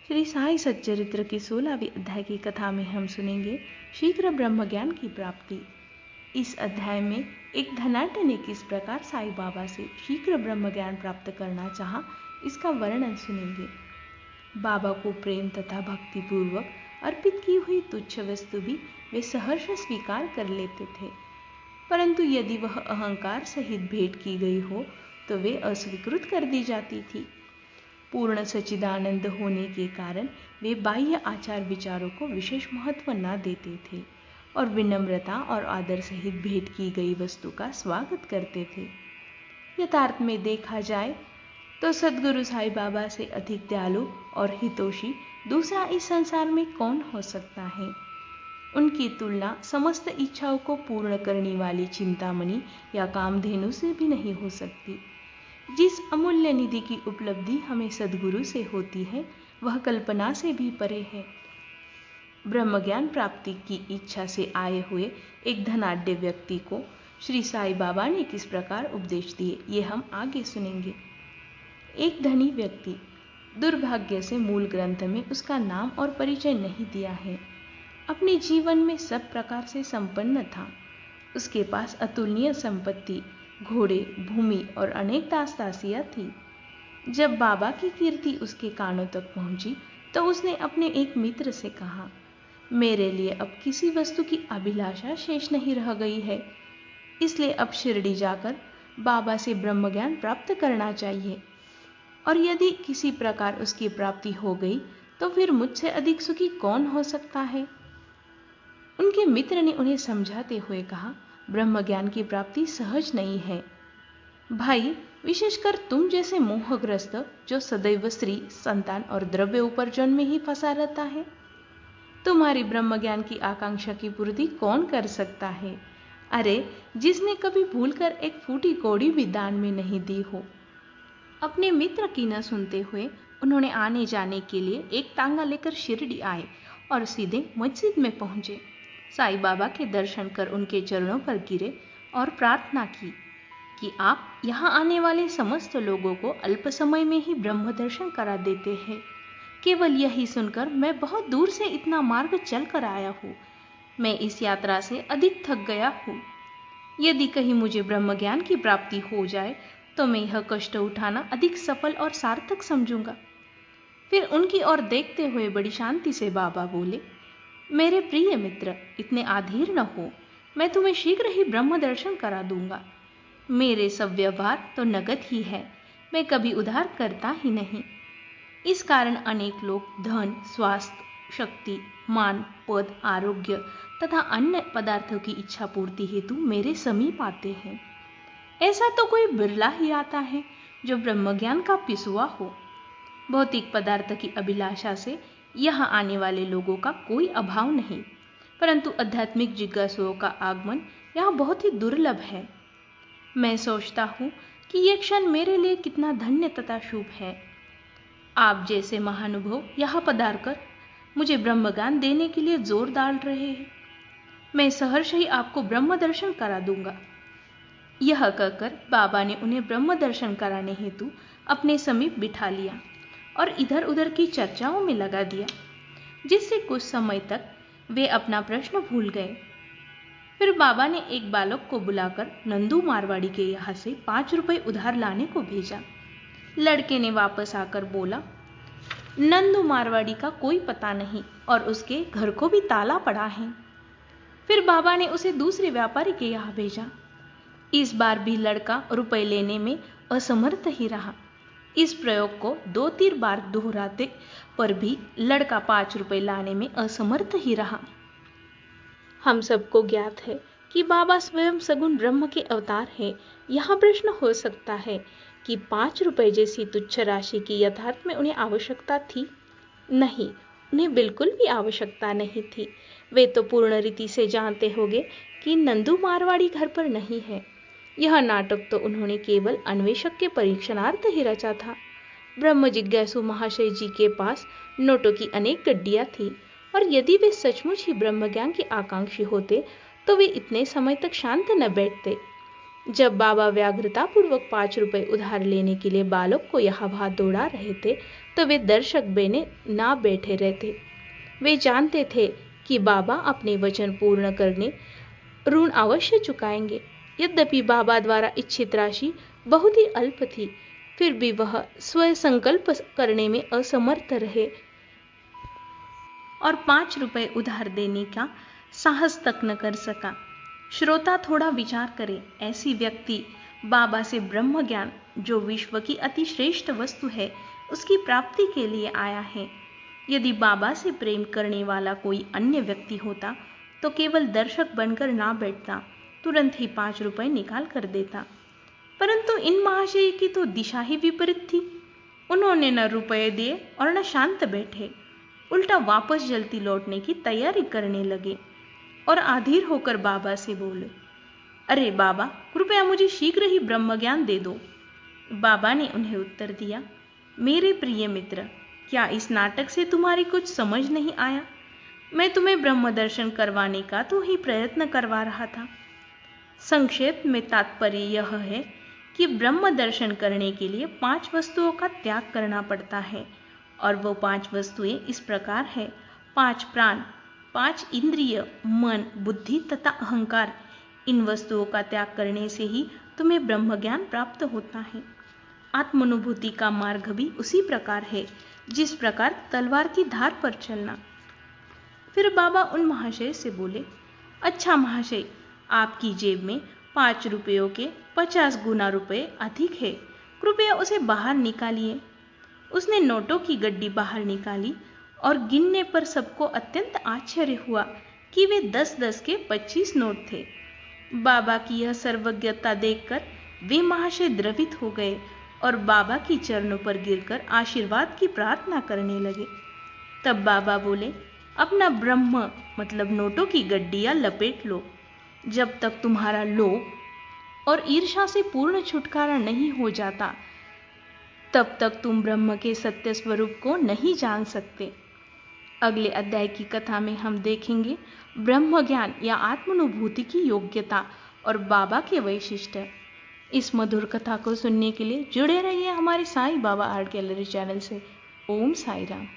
श्री साई सच्चरित्र की 16वीं अध्याय की कथा में हम सुनेंगे शीघ्र ब्रह्म ज्ञान की प्राप्ति। इस अध्याय में एक धनाढ्य ने किस प्रकार साईं बाबा से शीघ्र ब्रह्म ज्ञान प्राप्त करना चाहा, इसका वर्णन सुनेंगे। बाबा को प्रेम तथा भक्ति पूर्वक अर्पित की हुई तुच्छ वस्तु भी वे सहर्ष स्वीकार कर लेते थे, परंतु यदि वह अहंकार सहित भेंट की गई हो तो वे अस्वीकृत कर दी जाती थी। पूर्ण सच्चिदानंद होने के कारण वे बाह्य आचार विचारों को विशेष महत्व न देते थे और विनम्रता और आदर सहित भेंट की गई वस्तु का स्वागत करते थे। यथार्थ में देखा जाए तो सद्गुरु साईं बाबा से अधिक दयालु और हितोषी दूसरा इस संसार में कौन हो सकता है। उनकी तुलना समस्त इच्छाओं को पूर्ण करने वाली चिंतामणि या कामधेनु से भी नहीं हो सकती। जिस अमूल्य निधि की उपलब्धि हमें सद्गुरु से होती है वह कल्पना से भी परे है। ब्रह्म ज्ञान प्राप्ति की इच्छा से आए हुए एक धनाढ्य व्यक्ति को श्री साईं बाबा ने किस प्रकार उपदेश दिए, ये हम आगे सुनेंगे। एक धनी व्यक्ति, दुर्भाग्य से मूल ग्रंथ में उसका नाम और परिचय नहीं दिया है, अपने जीवन में सब प्रकार से संपन्न था। उसके पास अतुलनीय संपत्ति, घोड़े, भूमि और अनेक दास दासियां थी। जब बाबा की कीर्ति उसके कानों तक पहुंची तो उसने अपने एक मित्र से कहा, मेरे लिए अब किसी वस्तु की अभिलाषा शेष नहीं रह गई है, इसलिए अब शिरडी जाकर बाबा से ब्रह्म ज्ञान प्राप्त करना चाहिए, और यदि किसी प्रकार उसकी प्राप्ति हो गई तो फिर मुझसे अधिक सुखी कौन हो सकता है। उनके मित्र ने उन्हें समझाते हुए कहा, ब्रह्म ज्ञान की प्राप्ति सहज नहीं है भाई, विशेषकर तुम जैसे मोहग्रस्त जो सदैव स्त्री, संतान और द्रव्य उपार्जन में ही फंसा रहता है। तुम्हारी ब्रह्म ज्ञान की आकांक्षा की पूर्ति कौन कर सकता है। अरे, जिसने कभी भूलकर एक फूटी कौड़ी भी दान में नहीं दी हो। अपने मित्र की न सुनते हुए उन्होंने आने जाने के लिए एक तांगा लेकर शिरडी आए और सीधे मस्जिद में पहुंचे। साईं बाबा के दर्शन कर उनके चरणों पर गिरे और प्रार्थना की कि आप यहाँ आने वाले समस्त लोगों को अल्प समय में ही ब्रह्म दर्शन करा देते हैं। केवल यही सुनकर मैं बहुत दूर से इतना मार्ग चल कर आया हूँ। मैं इस यात्रा से अधिक थक गया हूँ। यदि कहीं मुझे ब्रह्म ज्ञान की प्राप्ति हो जाए तो मैं यह कष्ट उठाना अधिक सफल और सार्थक समझूंगा। फिर उनकी ओर देखते हुए बड़ी शांति से बाबा बोले, मेरे प्रिय मित्र, इतने आधीर न हो, मैं तुम्हें शीघ्र ही ब्रह्म दर्शन करा दूंगा। मेरे सब व्यवहार तो नगद ही है, मैं कभी उधार करता ही नहीं। इस कारण अनेक लोग धन, स्वास्थ्य, शक्ति, मान, पद, आरोग्य तथा अन्य पदार्थों की इच्छा पूर्ति हेतु मेरे समीप आते हैं। ऐसा तो कोई बिरला ही आता है जो ब्रह्म ज्ञान का पिसुआ हो। भौतिक पदार्थ की अभिलाषा से यहाँ आने वाले लोगों का कोई अभाव नहीं, परंतु आध्यात्मिक जिज्ञासुओं का आगमन यहाँ बहुत ही दुर्लभ है। मैं सोचता हूँ कि ये क्षण मेरे लिए कितना धन्य तथा शुभ है। आप जैसे महानुभव यहाँ पधार कर मुझे ब्रह्म ज्ञान देने के लिए जोर डाल रहे हैं। मैं सहर्ष ही आपको ब्रह्म दर्शन करा दूंगा। यह कहकर बाबा ने उन्हें ब्रह्म दर्शन कराने हेतु अपने समीप बिठा लिया और इधर उधर की चर्चाओं में लगा दिया, जिससे कुछ समय तक वे अपना प्रश्न भूल गए। फिर बाबा ने एक बालक को बुलाकर नंदू मारवाड़ी के यहाँ से 5 रुपए उधार लाने को भेजा। लड़के ने वापस आकर बोला, नंदू मारवाड़ी का कोई पता नहीं और उसके घर को भी ताला पड़ा है। फिर बाबा ने उसे दूसरे व्यापारी के यहाँ भेजा। इस बार भी लड़का रुपए लेने में असमर्थ ही रहा। इस प्रयोग को 2-3 बार दोहराते पर भी लड़का 5 रुपए लाने में असमर्थ ही रहा। हम सबको ज्ञात है कि बाबा स्वयं सगुण ब्रह्म के अवतार है। यहाँ प्रश्न हो सकता है कि 5 रुपए जैसी तुच्छ राशि की यथार्थ में उन्हें आवश्यकता थी? नहीं, उन्हें बिल्कुल भी आवश्यकता नहीं थी। वे तो पूर्ण रीति से जानते होंगे कि नंदू मारवाड़ी घर पर नहीं है। यह नाटक तो उन्होंने केवल अन्वेषक के परीक्षणार्थ ही रचा था। ब्रह्म जिज्ञासु महाशय जी के पास नोटों की अनेक गड्डियां थी, और यदि वे सचमुच ही ब्रह्म ज्ञान के आकांक्षी होते तो वे इतने समय तक शांत न बैठते। जब बाबा व्याग्रता पूर्वक 5 रुपए उधार लेने के लिए बालक को यहाँ वहां दौड़ा रहे थे तो वे दर्शक बने ना बैठे रहते। वे जानते थे कि बाबा अपने वचन पूर्ण करने ऋण अवश्य चुकाएंगे। यद्यपि बाबा द्वारा इच्छित राशि बहुत ही अल्प थी, फिर भी वह स्वयं संकल्प करने में असमर्थ रहे और 5 रुपए उधार देने का साहस तक न कर सका। श्रोता थोड़ा विचार करें, ऐसी व्यक्ति बाबा से ब्रह्म ज्ञान, जो विश्व की अति श्रेष्ठ वस्तु है, उसकी प्राप्ति के लिए आया है। यदि बाबा से प्रेम करने वाला कोई अन्य व्यक्ति होता तो केवल दर्शक बनकर ना बैठता, तुरंत ही 5 रुपए निकाल कर देता। परंतु इन महाशय की तो दिशा ही विपरीत थी। उन्होंने न रुपए दिए और न शांत बैठे, उल्टा वापस जल्दी लौटने की तैयारी करने लगे और अधीर होकर बाबा से बोले, अरे बाबा, कृपया मुझे शीघ्र ही ब्रह्म ज्ञान दे दो। बाबा ने उन्हें उत्तर दिया, मेरे प्रिय मित्र, क्या इस नाटक से तुम्हारी कुछ समझ नहीं आया? मैं तुम्हें ब्रह्म दर्शन करवाने का तो ही प्रयत्न करवा रहा था। संक्षेप में तात्पर्य यह है कि ब्रह्म दर्शन करने के लिए 5 वस्तुओं का त्याग करना पड़ता है, और वो 5 वस्तुएं इस प्रकार है: 5 प्राण, 5 इंद्रिय, मन, बुद्धि तथा अहंकार। इन वस्तुओं का त्याग करने से ही तुम्हें ब्रह्म ज्ञान प्राप्त होता है। आत्मानुभूति का मार्ग भी उसी प्रकार है, जिस प्रकार तलवार की धार पर चलना। फिर बाबा उन महाशय से बोले, अच्छा महाशय, आपकी जेब में 5 रुपयों के 50 गुना रुपए अधिक है, कृपया उसे बाहर निकालिए। उसने नोटों की गड्डी बाहर निकाली और गिनने पर सबको अत्यंत आश्चर्य हुआ कि वे 10-10 के 25 नोट थे। बाबा की यह सर्वज्ञता देखकर वे महाशय द्रवित हो गए और बाबा की चरणों पर गिरकर आशीर्वाद की प्रार्थना करने लगे। तब बाबा बोले, अपना ब्रह्म मतलब नोटों की गड्डियां लपेट लो। जब तक तुम्हारा लोभ और ईर्ष्या से पूर्ण छुटकारा नहीं हो जाता, तब तक तुम ब्रह्म के सत्य स्वरूप को नहीं जान सकते। अगले अध्याय की कथा में हम देखेंगे ब्रह्म ज्ञान या आत्मानुभूति की योग्यता और बाबा के वैशिष्ट्य। इस मधुर कथा को सुनने के लिए जुड़े रहिए हमारे Sai Baba art gallery channel से। ओम साई राम।